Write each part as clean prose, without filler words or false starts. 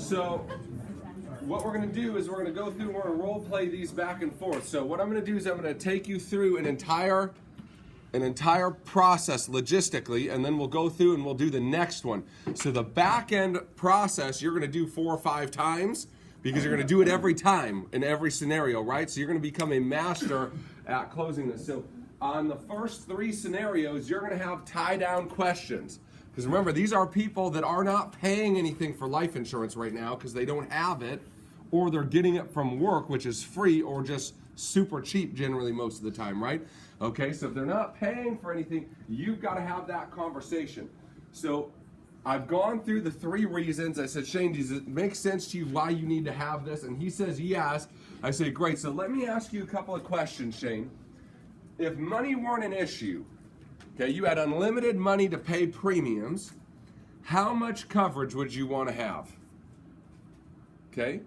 So what we're going to do is we're going to go through and we're going to role play these back and forth. So what I'm going to do is I'm going to take you through an entire process logistically, and then we'll go through and we'll do the next one. So the back end process you're going to do 4 or 5 times, because you're going to do it every time in every scenario, right? So you're going to become a master at closing this. So on the first 3 scenarios, you're going to have tie-down questions. Because remember, these are people that are not paying anything for life insurance right now because they don't have it, or they're getting it from work, which is free or just super cheap generally most of the time, right? Okay, so if they're not paying for anything, you've got to have that conversation. So I've gone through the 3 reasons. I said, Shane, does it make sense to you why you need to have this? And he says yes. I say, great. So let me ask you a couple of questions, Shane. If money weren't an issue, okay, you had unlimited money to pay premiums, how much coverage would you want to have? Okay?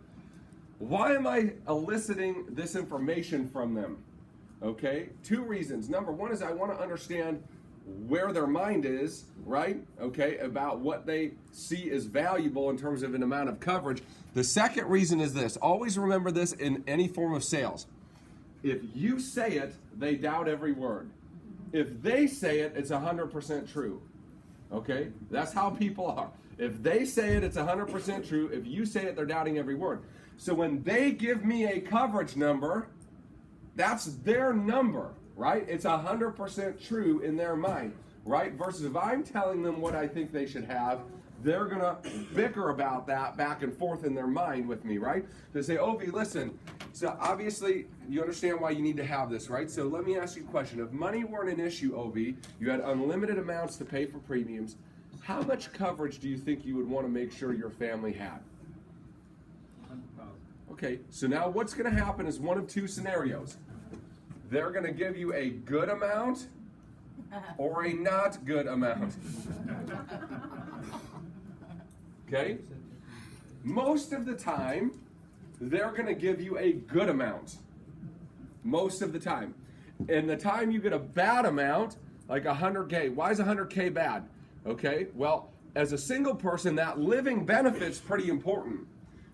Why am I eliciting this information from them? Okay? 2 reasons. Number 1 is I want to understand where their mind is, right? Okay, about what they see as valuable in terms of an amount of coverage. The second reason is this. Always remember this in any form of sales. If you say it, they doubt every word. If they say it, it's 100% true. Okay? That's how people are. If they say it, it's 100% true. If you say it, they're doubting every word. So when they give me a coverage number, that's their number, right? It's 100% true in their mind, right? Versus if I'm telling them what I think they should have, they're going to bicker about that back and forth in their mind with me, right? They say, Ovi, listen, so obviously you understand why you need to have this, right? So let me ask you a question. If money weren't an issue, Ovi, you had unlimited amounts to pay for premiums, how much coverage do you think you would want to make sure your family had? Okay, so now what's going to happen is one of 2 scenarios. They're going to give you a good amount or a not good amount. Okay? Most of the time, they're going to give you a good amount. Most of the time. And the time you get a bad amount, like 100K, why is 100K bad? Okay, well, as a single person, that living benefit's pretty important.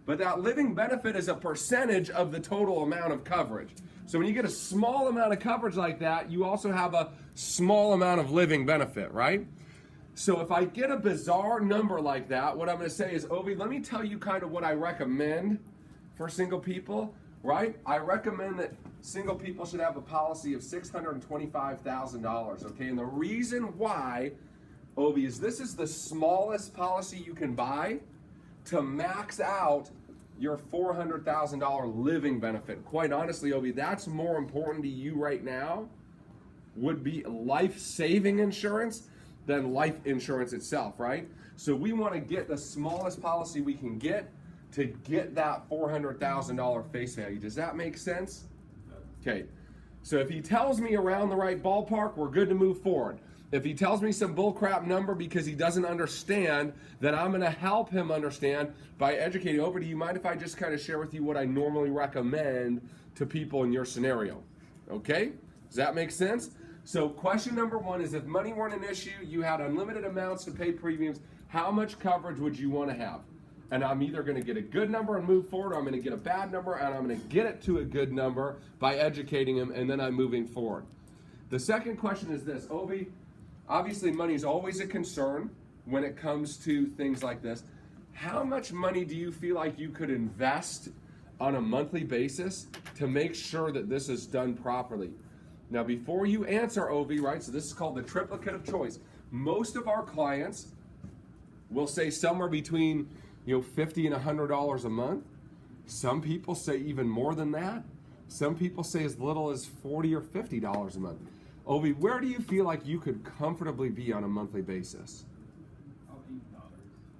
But that living benefit is a percentage of the total amount of coverage. So when you get a small amount of coverage like that, you also have a small amount of living benefit, right? So if I get a bizarre number like that, what I'm going to say is, Ovi, let me tell you kind of what I recommend for single people, right? I recommend that single people should have a policy of $625,000, okay? And the reason why, Ovi, is this is the smallest policy you can buy to max out your $400,000 living benefit. Quite honestly, Ovi, that's more important to you right now, would be life-saving insurance than life insurance itself, right? So we want to get the smallest policy we can get to get that $400,000 face value. Does that make sense? Okay, so if he tells me around the right ballpark, we're good to move forward. If he tells me some bullcrap number because he doesn't understand, then I'm going to help him understand by educating. Over, do you mind if I just kind of share with you what I normally recommend to people in your scenario? Okay? Does that make sense? So question number 1 is, if money weren't an issue, you had unlimited amounts to pay premiums, how much coverage would you want to have? And I'm either going to get a good number and move forward, or I'm going to get a bad number and I'm going to get it to a good number by educating him, and then I'm moving forward. The second question is this, Ovi, obviously money is always a concern when it comes to things like this. How much money do you feel like you could invest on a monthly basis to make sure that this is done properly? Now, before you answer, Ovi, right, so this is called the triplicate of choice. Most of our clients will say somewhere between $50 and $100 a month. Some people say even more than that. Some people say as little as $40 or $50 a month. Ovi, where do you feel like you could comfortably be on a monthly basis?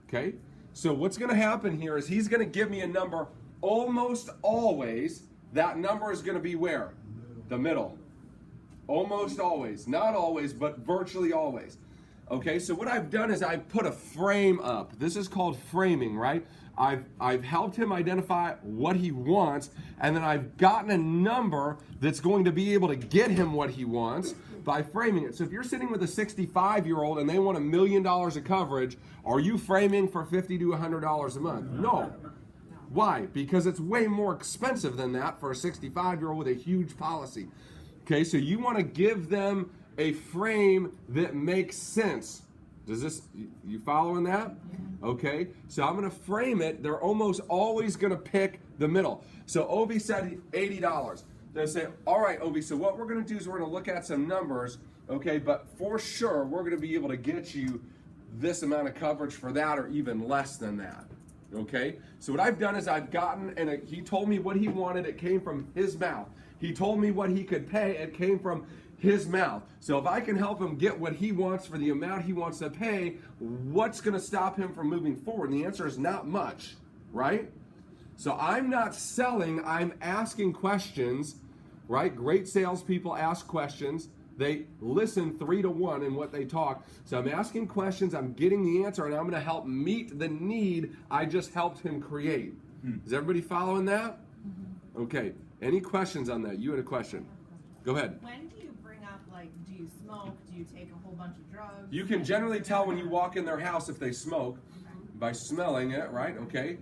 Okay, so what's going to happen here is he's going to give me a number. Almost always, that number is going to be where? The middle. Almost always. Not always, but virtually always. Okay, so what I've done is I've put a frame up. This is called framing, right? I've helped him identify what he wants, and then I've gotten a number that's going to be able to get him what he wants by framing it. So if you're sitting with a 65-year-old and they want $1 million of coverage, are you framing for $50 to $100 a month? No. Why? Because it's way more expensive than that for a 65-year-old with a huge policy. Okay, so you want to give them a frame that makes sense. Does this, you following that? Okay, so I'm going to frame it. They're almost always going to pick the middle. So Obi said $80. They say, all right, Obi, so what we're going to do is we're going to look at some numbers, okay, but for sure we're going to be able to get you this amount of coverage for that or even less than that. Okay, so what I've done is I've gotten, and he told me what he wanted, it came from his mouth. He told me what he could pay, it came from his mouth. So if I can help him get what he wants for the amount he wants to pay, what's going to stop him from moving forward? And the answer is not much, right? So I'm not selling, I'm asking questions, right? Great salespeople ask questions. They listen 3 to 1 in what they talk. So I'm asking questions, I'm getting the answer, and I'm going to help meet the need I just helped him create. Is everybody following that? Okay. Any questions on that? You had a question. Go ahead. When do you bring up, like, do you smoke? Do you take a whole bunch of drugs? You can generally tell when you walk in their house if they smoke by smelling it, right? Okay.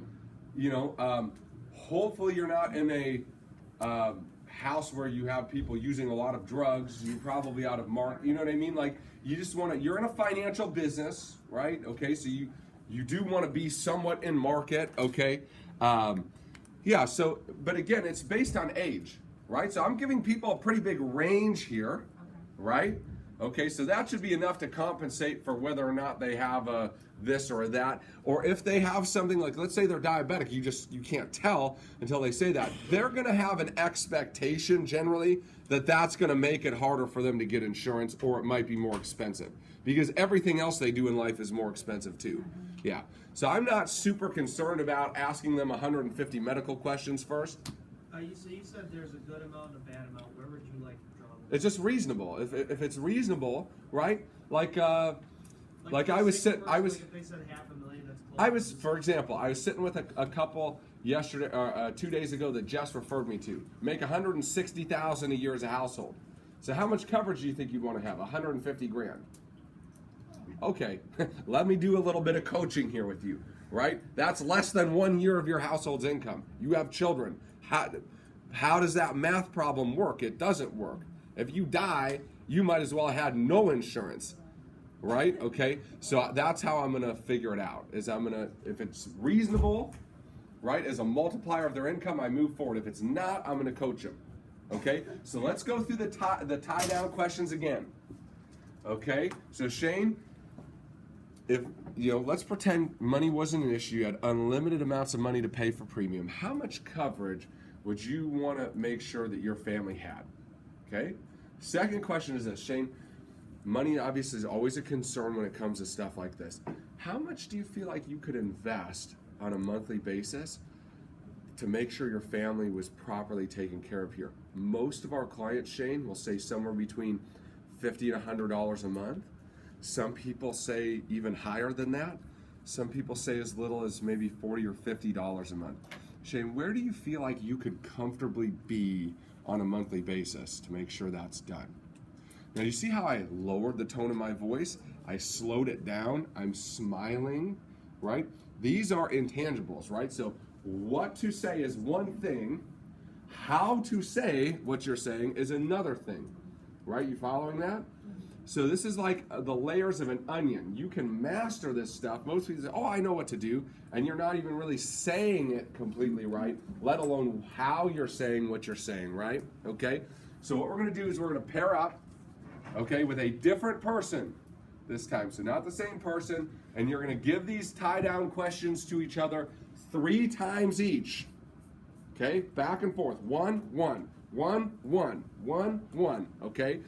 You know, hopefully you're not in a house where you have people using a lot of drugs. You're probably out of mark. You know what I mean? Like, you just want to, you're in a financial business, right? Okay, so you do want to be somewhat in market, okay? Yeah, so, but again, it's based on age, right? So I'm giving people a pretty big range here, right? Okay, so that should be enough to compensate for whether or not they have a this or that, or if they have something like, let's say they're diabetic, you can't tell until they say that. They're gonna have an expectation generally that that's gonna make it harder for them to get insurance, or it might be more expensive because everything else they do in life is more expensive too. Yeah, so I'm not super concerned about asking them 150 medical questions first. So you said there's a good amount and a bad amount. Where would you like to draw the line? It's just reasonable. If it's reasonable, right? Like I was sitting, if they said $500,000, that's close. for example, I was sitting with a couple yesterday or 2 days ago that Jess referred me to. Make $160,000 a year as a household. So how much coverage do you think you want to have? 150 grand. Okay, let me do a little bit of coaching here with you, right? That's less than 1 year of your household's income. You have children. How does that math problem work? It doesn't work. If you die, you might as well have had no insurance, right? Okay, so that's how I'm gonna figure it out, is if it's reasonable, right, as a multiplier of their income, I move forward. If it's not, I'm gonna coach them, okay? So let's go through the tie down questions again, okay? So Shane, if, let's pretend money wasn't an issue, you had unlimited amounts of money to pay for premium. How much coverage would you want to make sure that your family had? Okay? Second question is this, Shane, money obviously is always a concern when it comes to stuff like this. How much do you feel like you could invest on a monthly basis to make sure your family was properly taken care of here? Most of our clients, Shane, will say somewhere between $50 and $100 a month. Some people say even higher than that. Some people say as little as maybe $40 or $50 a month. Shane, where do you feel like you could comfortably be on a monthly basis to make sure that's done? Now, you see how I lowered the tone of my voice? I slowed it down. I'm smiling, right? These are intangibles, right? So what to say is one thing. How to say what you're saying is another thing, right? You following that? So this is like the layers of an onion. You can master this stuff. Most people say, oh, I know what to do, and you're not even really saying it completely right, let alone how you're saying what you're saying, right? Okay? So what we're gonna do is we're gonna pair up, okay, with a different person this time. So not the same person, and you're gonna give these tie-down questions to each other 3 times each. Okay? Back and forth. 1, 1, 1, 1, 1, 1, okay?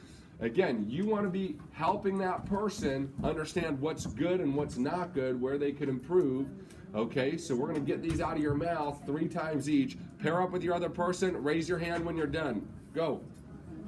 Again, you want to be helping that person understand what's good and what's not good, where they could improve. Okay, so we're going to get these out of your mouth 3 times each. Pair up with your other person. Raise your hand when you're done. Go.